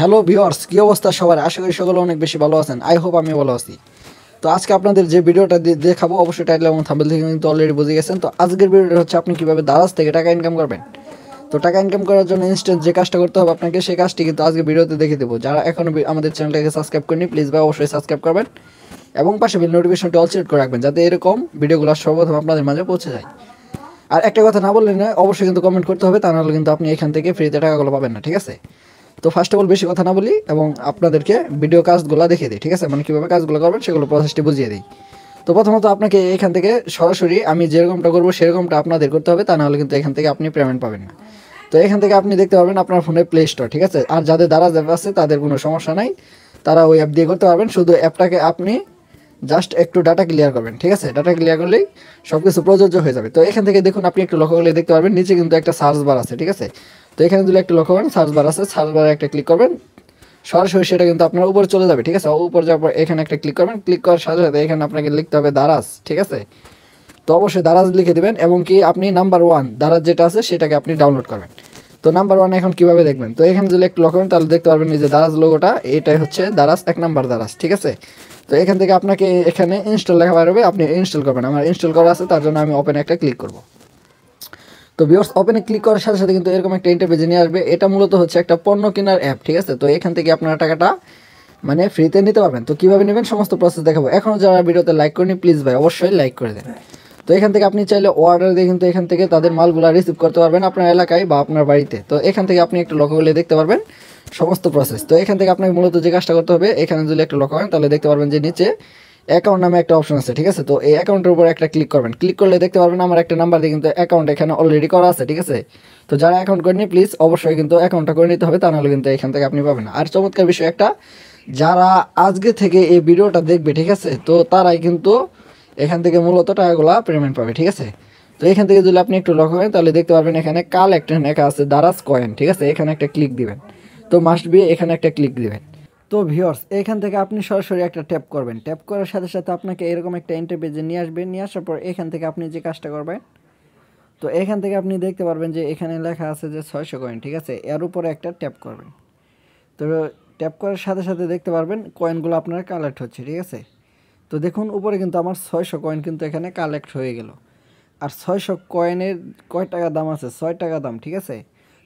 Hello viewers, কি অবস্থা সবার? আশা করি সকলে অনেক বেশি ভালো আছেন। আই হোপ আমি ভালো আছি। তো আজকে আপনাদের যে ভিডিওটা দেখাবো অবশ্যই টাইটেল এবং থাম্বনেল থেকে কিন্তু অলরেডি বুঝে গেছেন। তো আজকের ভিডিওটা হচ্ছে আপনি কিভাবে দারাজ থেকে টাকা ইনকাম করবেন। তো টাকা ইনকাম করার জন্য ইনস্ট্যান্ট যে কাজটা করতে হবে আপনাকে, সেই কাজটি কিন্তু আজকে ভিডিওতে দেখে দেবো। যারা এখনো আমাদের চ্যানেলটাকে সাবস্ক্রাইব করেনি, প্লিজ ভাই অবশ্যই সাবস্ক্রাইব করবেন এবং পাশে বেল নোটিফিকেশনটি অল সিলেক্ট করে রাখবেন, যাতে এরকম ভিডিওগুলো সর্বপ্রথম আপনাদের মাঝে পৌঁছে যায়। আর একটা কথা না বললে না, অবশ্যই কিন্তু কমেন্ট করতে হবে, তা নাহলে কিন্তু আপনি এখান থেকে ফ্রিতে টাকাগুলো পাবেন না, ঠিক আছে? তো ফার্স্ট অফ অল বেশি কথা না বলি এবং আপনাদেরকে ভিডিও কাজগুলো দেখিয়ে দিই, ঠিক আছে? মানে কীভাবে কাজগুলো করবেন সেগুলো প্রসেসটি বুঝিয়ে দিই। তো প্রথমত আপনাকে এখান থেকে সরাসরি আমি যেরকমটা করবো সেরকমটা আপনাদের করতে হবে, তা নাহলে কিন্তু এখান থেকে আপনি পেমেন্ট পাবেন না। তো এখান থেকে আপনি দেখতে পারবেন আপনার ফোনে প্লে স্টোর, ঠিক আছে? আর যাদের দারাজ অ্যাপ আছে তাদের কোনো সমস্যা নাই, তারা ওই অ্যাপ দিয়ে করতে পারবেন। শুধু অ্যাপটাকে আপনি জাস্ট একটু ডাটা ক্লিয়ার করবেন, ঠিক আছে? ডাটা ক্লিয়ার করলেই সব কিছু প্রযোজ্য হয়ে যাবে। তো এখান থেকে দেখুন, আপনি একটু লক্ষ্য করলে দেখতে পারবেন নিচে কিন্তু একটা সার্চ বার আছে, ঠিক আছে? তো এখানে যদি একটু লক্ষ্য করেন, সার্চ বার আছে, সার্চ বারে একটা ক্লিক করবেন, সরাসরি সেটা কিন্তু আপনার উপরে চলে যাবে, ঠিক আছে? উপর যাওয়ার পর এখানে একটা ক্লিক করবেন, ক্লিক করার সাথে সাথে এখানে আপনাকে লিখতে হবে দারাজ, ঠিক আছে? তো অবশ্যই দারাজ লিখে দেবেন এবং কি আপনি নাম্বার 1 দারাজ যেটা আছে সেটাকে আপনি ডাউনলোড করবেন। তো নাম্বার 1 এখন কীভাবে দেখবেন? তো এখানে যদি একটু লক্ষ্য করেন তাহলে দেখতে পারবেন এই যে দারাজ লোগোটা, এটাই হচ্ছে দারাজ 1 নাম্বার দারাজ, ঠিক আছে? তো এখান থেকে আপনাকে এখানে ইনস্টল লেখা বেরোবে, আপনি ইনস্টল করবেন। আমার ইনস্টল করা আছে, তার জন্য আমি ওপেন একটা ক্লিক করব। তো ভিউয়ার্স, ওপেনে ক্লিক করার সাথে সাথে কিন্তু এরকম একটা ইন্টারফেসে নিয়ে আসবে। এটা মূলত হচ্ছে একটা পণ্য কেনার অ্যাপ, ঠিক আছে? তো এখান থেকে আপনারা টাকাটা মানে ফ্রিতে নিতে পারবেন। তো কীভাবে নেবেন সমস্ত প্রসেস দেখাবো। এখনও যারা ভিডিওতে লাইক করেনি, প্লিজ ভাই অবশ্যই লাইক করে দেন। তো এখান থেকে আপনি চাইলে অর্ডার দিয়ে কিন্তু এখান থেকে তাদের মালগুলো রিসিভ করতে পারবেন আপনার এলাকায় বা আপনার বাড়িতে। তো এখান থেকে আপনি একটু লক্ষ্য করলে দেখতে পারবেন সমস্ত প্রসেস। তো এখান থেকে আপনাকে মূলত যে কাজটা করতে হবে, এখানে যদি একটু লক্ষ্য করেন তাহলে দেখতে পারবেন যে নিচে অ্যাকাউন্ট নামে একটা অপশন আছে, ঠিক আছে? তো এই অ্যাকাউন্টের উপর একটা ক্লিক করবেন, ক্লিক করলে দেখতে পারবেন আমার একটা নাম্বার দিয়ে কিন্তু অ্যাকাউন্ট এখানে অলরেডি করা আছে, ঠিক আছে? তো যারা অ্যাকাউন্ট করেনি প্লিজ অবশ্যই কিন্তু অ্যাকাউন্টটা করে নিতে হবে, তা নাহলে কিন্তু এখান থেকে আপনি পাবেন না। আর চমৎকার বিষয় একটা, যারা আজকে থেকে এই ভিডিওটা দেখবে, ঠিক আছে, তো তারাই কিন্তু এখান থেকে মূলত টাকাগুলো পেমেন্ট পাবে, ঠিক আছে? তো এখান থেকে যদি আপনি একটু লক্ষ্য করেন তাহলে দেখতে পারবেন এখানে কালেক্ট লেখা আছে দারাজ কয়েন, ঠিক আছে? এখানে একটা ক্লিক দিবেন। তো মাস্ট বি এখানে একটা ক্লিক দিবেন। তো ভিউয়ার্স, এখান থেকে আপনি সরাসরি একটা ট্যাপ করবেন। ট্যাপ করার সাথে সাথে আপনাকে এরকম একটা ইন্টারপেজে নিয়ে আসবে। নিয়ে আসার পর এখান থেকে আপনি যে কাজটা করবেন, তো এখান থেকে আপনি দেখতে পারবেন যে এখানে লেখা আছে যে 600 কয়েন, ঠিক আছে? এর উপরে একটা ট্যাপ করবেন। তো ট্যাপ করার সাথে সাথে দেখতে পারবেন কয়েনগুলো আপনার কালেক্ট হচ্ছে, ঠিক আছে? তো দেখুন উপরে কিন্তু আমার 600 কয়েন কিন্তু এখানে কালেক্ট হয়ে গেল। আর 600 কয়েনের কয় টাকা দাম আছে? 6 টাকা দাম, ঠিক আছে?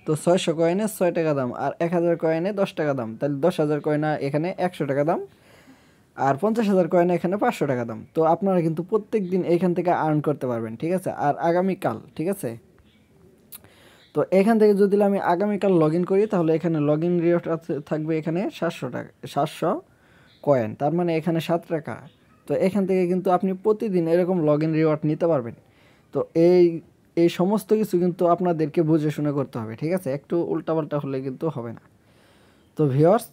তো 600 কয়েনে 6 টাকা দাম, আর 1000 কয়েনে 10 টাকা দাম, তাহলে 10,000 কয়েনে এখানে 100 টাকা দাম, আর 50,000 কয়েনে এখানে 500 টাকা দাম। তো আপনারা কিন্তু প্রত্যেক দিন এইখান থেকে আর্ন করতে পারবেন, ঠিক আছে? আর আগামীকাল, ঠিক আছে, তো এখান থেকে যদি আমি আগামীকাল লগ ইন করি তাহলে এখানে লগ ইন রিওয়ার্ড থাকবে এখানে 700 টাকা, 700 কয়েন, তার মানে এখানে 7 টাকা। তো এখান থেকে কিন্তু আপনি প্রতিদিন এরকম লগ ইন রিওয়ার্ড নিতে পারবেন। তো এই এই সমস্ত কিছু কিন্তু আপনাদেরকে বুঝে শুনে করতে হবে, ঠিক আছে? একটু উল্টাপাল্টা হলে কিন্তু হবে না। তো ভিউয়ার্স,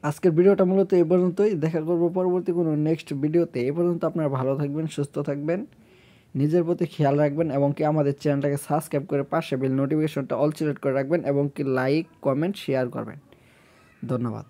আজকের ভিডিওটা মূলত এই পর্যন্তই। দেখা করবো পরবর্তী কোনো নেক্সট ভিডিওতে। এই পর্যন্ত আপনারা ভালো থাকবেন, সুস্থ থাকবেন, নিজের প্রতি খেয়াল রাখবেন এবং কি আমাদের চ্যানেলটাকে সাবস্ক্রাইব করে পাশে বেল নোটিফিকেশনটা অল সিলেক্ট করে রাখবেন এবং কি লাইক, কমেন্ট, শেয়ার করবেন। ধন্যবাদ।